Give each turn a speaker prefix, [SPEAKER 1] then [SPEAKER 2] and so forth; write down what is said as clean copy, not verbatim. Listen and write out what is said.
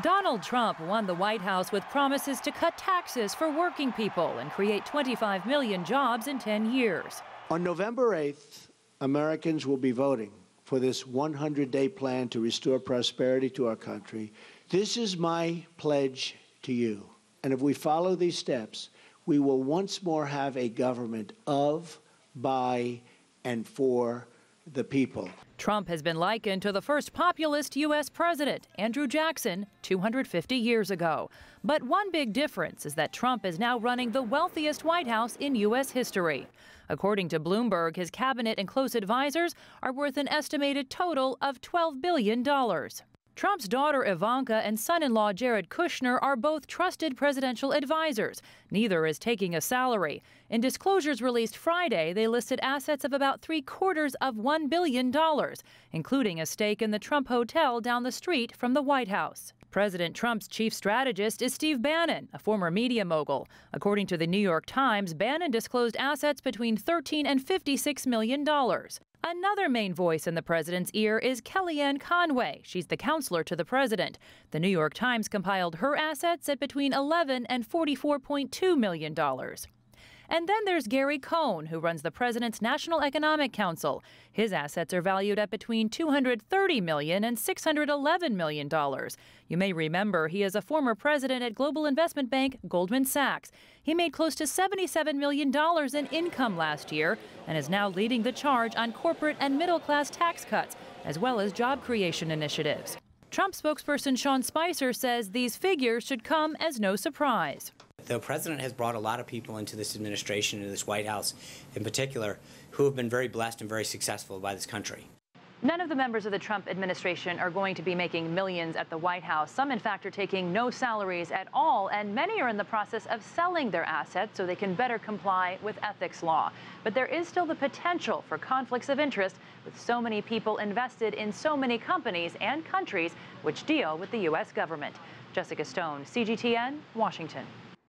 [SPEAKER 1] Donald Trump won the White House with promises to cut taxes for working people and create 25 million jobs in 10 years.
[SPEAKER 2] On November 8th, Americans will be voting for this 100-day plan to restore prosperity to our country. This is my pledge to you. And if we follow these steps, we will once more have a government of, by, and for the people.
[SPEAKER 1] Trump has been likened to the first populist U.S. president, Andrew Jackson, 250 years ago. But one big difference is that Trump is now running the wealthiest White House in U.S. history. According to Bloomberg, his cabinet and close advisors are worth an estimated total of $12 billion. Trump's daughter Ivanka and son-in-law Jared Kushner are both trusted presidential advisors. Neither is taking a salary. In disclosures released Friday, they listed assets of about $750 million, including a stake in the Trump Hotel down the street from the White House. President Trump's chief strategist is Steve Bannon, a former media mogul. According to the New York Times, Bannon disclosed assets between $13 and $56 million. Another main voice in the president's ear is Kellyanne Conway. She's the counselor to the president. The New York Times compiled her assets at between $11 and $44.2 million. And then there's Gary Cohn, who runs the president's National Economic Council. His assets are valued at between $230 million and $611 million. You may remember he is a former president at global investment bank Goldman Sachs. He made close to $77 million in income last year and is now leading the charge on corporate and middle-class tax cuts, as well as job creation initiatives. Trump spokesperson Sean Spicer says these figures should come as no surprise.
[SPEAKER 3] The president has brought a lot of people into this administration, into this White House in particular, who have been very blessed and very successful by this country.
[SPEAKER 1] None of the members of the Trump administration are going to be making millions at the White House. Some, in fact, are taking no salaries at all, and many are in the process of selling their assets so they can better comply with ethics law. But there is still the potential for conflicts of interest with so many people invested in so many companies and countries which deal with the U.S. government. Jessica Stone, CGTN, Washington.